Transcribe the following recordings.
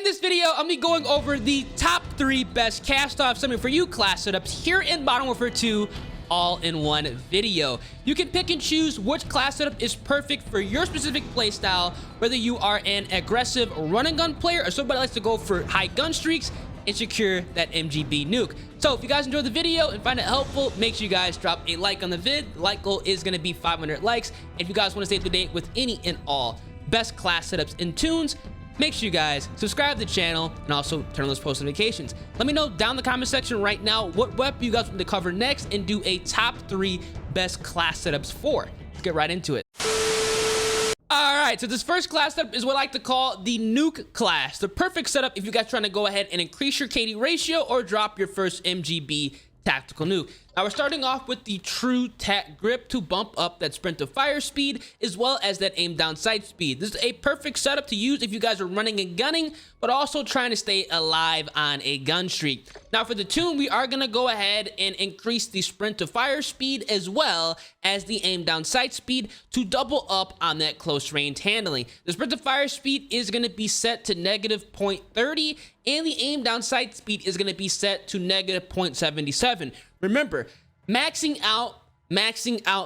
this video, I'm gonna be going over the top 3 best KASTOV 74u class setups here in Modern Warfare 2 all in one video. You can pick and choose which class setup is perfect for your specific playstyle, whether you are an aggressive run and gun player or somebody likes to go for high gun streaks and secure that MGB nuke. So if you guys enjoyed the video and find it helpful, make sure you guys drop a like on the vid. The like goal is going to be 500 likes. If you guys want to stay up to date with any and all best class setups in Tunes, make sure you guys subscribe to the channel and also turn on those post notifications. Let me know down in the comment section right now what weapon you guys want to cover next and do a top 3 best class setups for. Let's get right into it. Alright, so this first class setup is what I like to call the NUKE class. The perfect setup if you guys are trying to go ahead and increase your KD ratio or drop your first MGB tactical nuke. Now we're starting off with the true tac grip to bump up that sprint to fire speed as well as that aim down sight speed. This is a perfect setup to use if you guys are running and gunning but also trying to stay alive on a gun streak. Now for the tune, we are going to go ahead and increase the sprint to fire speed as well as the aim down sight speed to double up on that close range handling. The sprint to fire speed is going to be set to negative 0.30 and the aim down sight speed is going to be set to negative 0.77. Remember, maxing out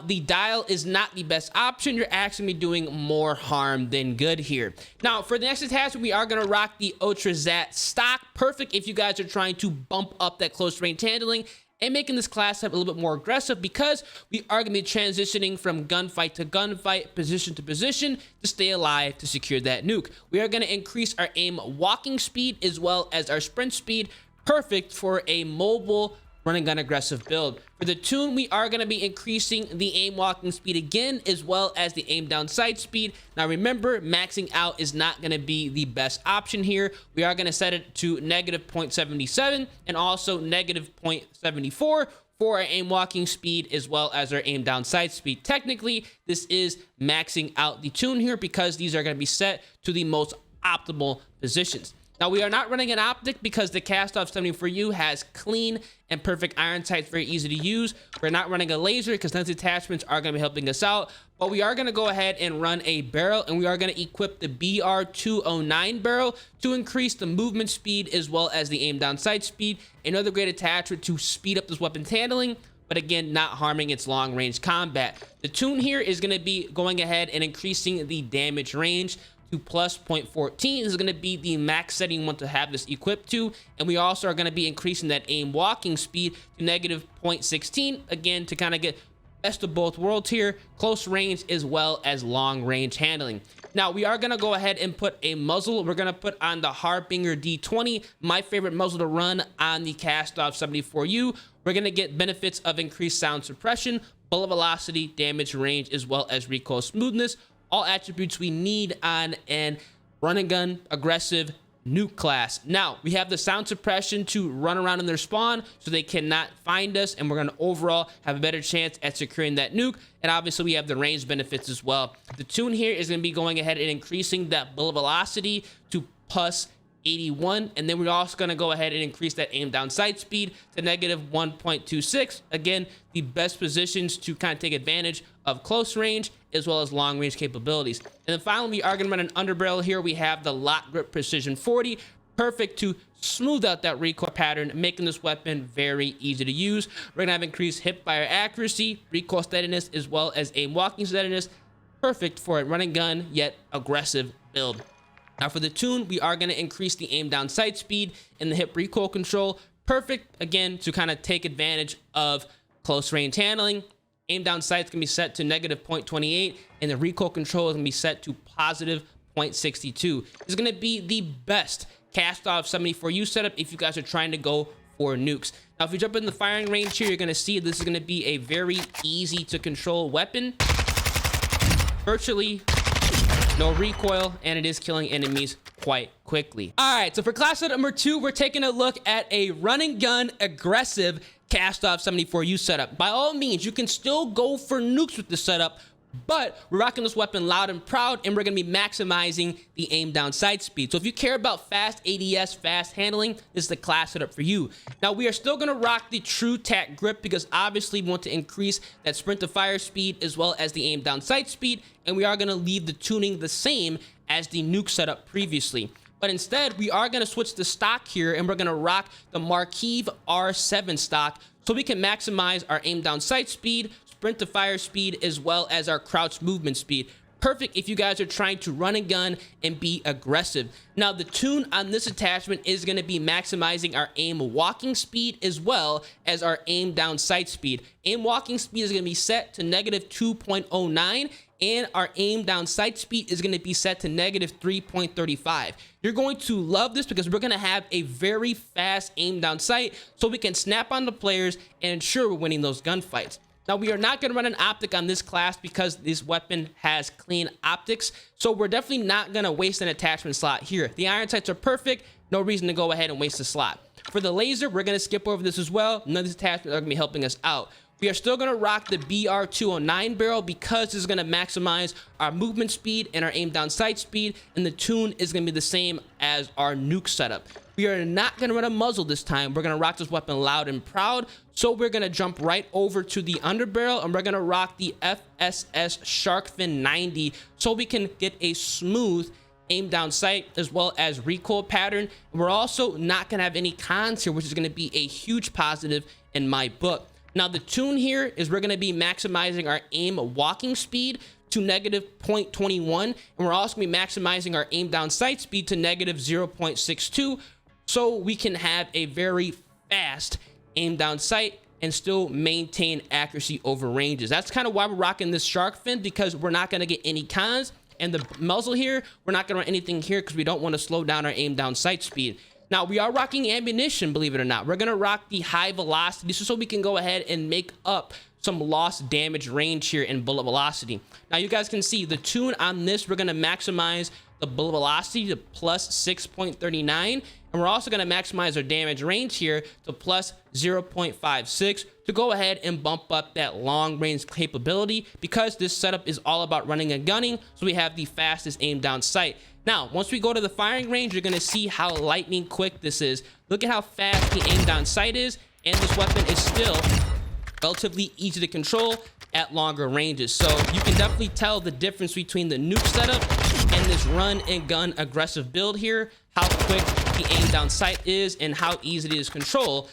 the dial is not the best option. You're actually doing more harm than good here. Now, for the next attachment, we are going to rock the Ultra Zat stock. Perfect if you guys are trying to bump up that close range handling and making this class up a little bit more aggressive because we are going to be transitioning from gunfight to gunfight, position to position to stay alive to secure that nuke. We are going to increase our aim walking speed as well as our sprint speed. Perfect for a mobile run and gun aggressive build. For the tune, we are going to be increasing the aim walking speed again as well as the aim down sight speed. Now remember, maxing out is not going to be the best option here. We are going to set it to negative 0.77 and also negative 0.74 for our aim walking speed as well as our aim down sight speed. Technically, this is maxing out the tune here because these are going to be set to the most optimal positions. Now, we are not running an optic because the KASTOV 74u has clean and perfect iron sights, very easy to use. We're not running a laser because those attachments are going to be helping us out. But we are going to go ahead and run a barrel, and we are going to equip the BR209 barrel to increase the movement speed as well as the aim down sight speed. Another great attachment to speed up this weapon's handling, but again, not harming its long range combat. The tune here is going to be going ahead and increasing the damage range to plus 0.14. This is going to be the max setting you want to have this equipped to, and we also are going to be increasing that aim walking speed to negative 0.16 again to kind of get best of both worlds here, close range as well as long range handling. Now we are going to go ahead and put a muzzle. We're going to put on the Harbinger D20, my favorite muzzle to run on the KASTOV 74u. We're going to get benefits of increased sound suppression, bullet velocity, damage range, as well as recoil smoothness, all attributes we need on an run and gun aggressive nuke class. Now we have the sound suppression to run around in their spawn so they cannot find us, and we're going to overall have a better chance at securing that nuke. And obviously we have the range benefits as well. The tune here is going to be going ahead and increasing that bullet velocity to plus 81, and then we're also going to go ahead and increase that aim down sight speed to negative 1.26. Again, the best positions to kind of take advantage of close range as well as long range capabilities. And then finally, we are going to run an underbarrel here. We have the Lock Grip Precision 40, perfect to smooth out that recoil pattern, making this weapon very easy to use. We're going to have increased hip fire accuracy, recoil steadiness, as well as aim walking steadiness, perfect for a run and gun yet aggressive build. Now for the tune, we are going to increase the aim down sight speed and the hip recoil control. Perfect, again, to kind of take advantage of close range handling. Aim down sight is going to be set to negative 0.28, and the recoil control is going to be set to positive 0.62. This is going to be the best KASTOV 74u setup if you guys are trying to go for nukes. Now, if you jump in the firing range here, you're going to see this is going to be a very easy to control weapon. Virtually no recoil, and it is killing enemies quite quickly. All right, so for class setup number 2, we're taking a look at a run and gun aggressive KASTOV 74u setup. By all means, you can still go for nukes with this setup, but we're rocking this weapon loud and proud, and we're going to be maximizing the aim down sight speed. So if you care about fast ADS, fast handling, this is the class setup for you. Now, we are still going to rock the true tac grip because obviously we want to increase that sprint to fire speed as well as the aim down sight speed, and we are going to leave the tuning the same as the nuke setup previously. But instead, we are going to switch the stock here, and we're going to rock the Marquise R7 stock so we can maximize our aim down sight speed, sprint to fire speed, as well as our crouch movement speed. Perfect if you guys are trying to run and gun and be aggressive. Now, the tune on this attachment is going to be maximizing our aim walking speed as well as our aim down sight speed. Aim walking speed is going to be set to negative 2.09, and our aim down sight speed is going to be set to negative 3.35. You're going to love this because we're going to have a very fast aim down sight so we can snap on the players and ensure we're winning those gunfights. Now, we are not going to run an optic on this class because this weapon has clean optics, so we're definitely not going to waste an attachment slot here. The iron sights are perfect, no reason to go ahead and waste a slot. For the laser, we're going to skip over this as well. None of these attachments are going to be helping us out. We are still going to rock the BR209 barrel because this is going to maximize our movement speed and our aim down sight speed, and the tune is going to be the same as our nuke setup. We are not going to run a muzzle this time. We're going to rock this weapon loud and proud. So we're going to jump right over to the underbarrel, and we're going to rock the FSS Sharkfin 90 so we can get a smooth aim down sight as well as recoil pattern. We're also not going to have any cons here, which is going to be a huge positive in my book. Now, the tune here is we're going to be maximizing our aim walking speed to negative 0.21, and we're also going to be maximizing our aim down sight speed to negative 0.62, so we can have a very fast aim down sight and still maintain accuracy over ranges. That's kind of why we're rocking this shark fin, because we're not going to get any cons. And the muzzle here, we're not going to run anything here because we don't want to slow down our aim down sight speed. Now, we are rocking ammunition, believe it or not. We're going to rock the high velocity so we can go ahead and make up some lost damage range here in bullet velocity. Now, you guys can see the tune on this, we're going to maximize the bullet velocity to plus 6.39, and we're also going to maximize our damage range here to plus 0.56 to go ahead and bump up that long range capability, because this setup is all about running and gunning, so we have the fastest aim down sight. Now, once we go to the firing range, you're going to see how lightning quick this is. Look at how fast the aim down sight is, and this weapon is still relatively easy to control at longer ranges. So you can definitely tell the difference between the nuke setup and this run and gun aggressive build here, how quick the aim down sight is and how easy it is to control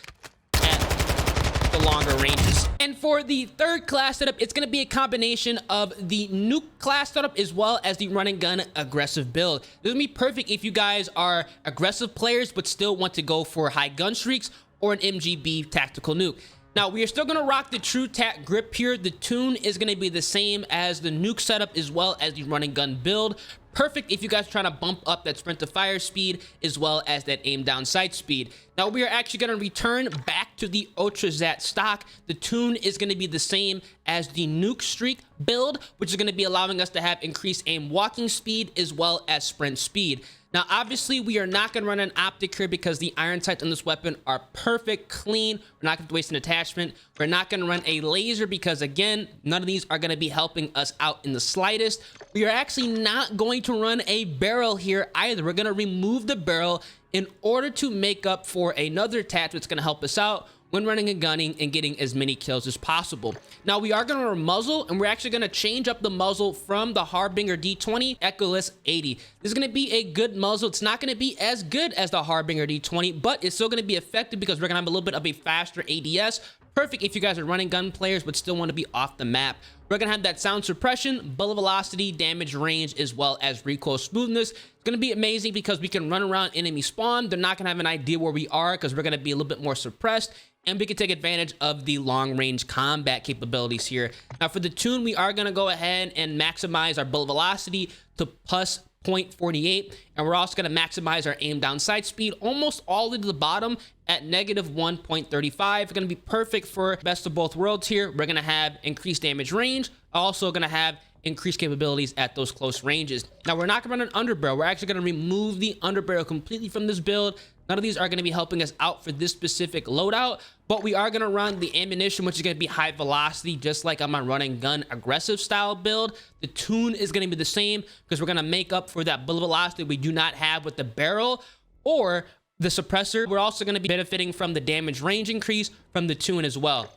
at the longer ranges. And for the third class setup, it's going to be a combination of the nuke class setup as well as the run and gun aggressive build. This is going to be perfect if you guys are aggressive players but still want to go for high gun streaks or an MGB tactical nuke. Now, we are still going to rock the True Tac grip here. The tune is going to be the same as the nuke setup as well as the run and gun build. Perfect if you guys are trying to bump up that sprint to fire speed as well as that aim down sight speed. Now, we are actually going to return back to the Ultrazat stock. The tune is going to be the same as the nuke streak build, which is going to be allowing us to have increased aim walking speed as well as sprint speed. Now, obviously, we are not going to run an optic here because the iron sights on this weapon are perfect, clean. We're not going to waste an attachment. We're not going to run a laser because, again, none of these are going to be helping us out in the slightest. We are actually not going to run a barrel here either. We're going to remove the barrel in order to make up for another attachment that's going to help us out when running and gunning and getting as many kills as possible. Now, we are going to run a muzzle, and we're actually going to change up the muzzle from the Harbinger D20 Echoless 80. This is going to be a good muzzle. It's not going to be as good as the Harbinger D20, but it's still going to be effective because we're going to have a little bit of a faster ADS. Perfect if you guys are running gun players but still want to be off the map. We're going to have that sound suppression, bullet velocity, damage range, as well as recoil smoothness. It's going to be amazing because we can run around enemy spawn. They're not going to have an idea where we are because we're going to be a little bit more suppressed, and we can take advantage of the long range combat capabilities here. Now, for the tune, we are going to go ahead and maximize our bullet velocity to plus 0.48, and we're also going to maximize our aim down sight speed almost all the way to the bottom at negative 1.35. It's going to be perfect for best of both worlds here. We're going to have increased damage range, also going to have increased capabilities at those close ranges. Now, we're not going to run an underbarrel. We're actually going to remove the underbarrel completely from this build. None of these are going to be helping us out for this specific loadout, but we are going to run the ammunition, which is going to be high velocity, just like on my running gun aggressive style build. The tune is going to be the same because we're going to make up for that bullet velocity we do not have with the barrel or the suppressor. We're also going to be benefiting from the damage range increase from the tune as well.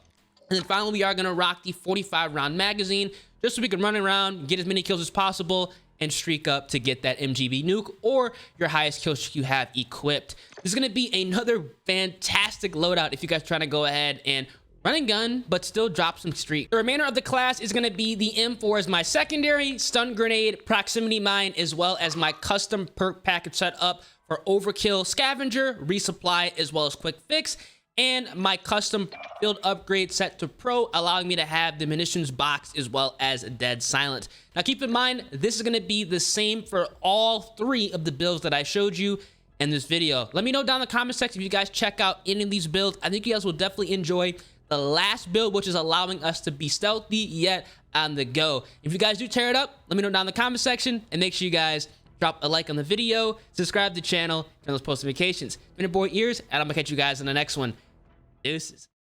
And then finally, we are going to rock the 45 round magazine just so we can run around, get as many kills as possible, and streak up to get that MGB nuke or your highest kill streak you have equipped. This is going to be another fantastic loadout if you guys are trying to go ahead and run and gun, but still drop some streak. The remainder of the class is going to be the M4 as my secondary, stun grenade, proximity mine, as well as my custom perk package set up for overkill, scavenger, resupply, as well as quick fix, and my custom build upgrade set to pro, allowing me to have the munitions box as well as dead silent. Now keep in mind, this is going to be the same for all 3 of the builds that I showed you in this video. Let me know down in the comment section if you guys check out any of these builds. I think you guys will definitely enjoy the last build, which is allowing us to be stealthy yet on the go. If you guys do tear it up, let me know down in the comment section, and make sure you guys drop a like on the video, subscribe to the channel, turn those post notifications. Been your boy Ears, and I'm gonna catch you guys in the next one. Deuces.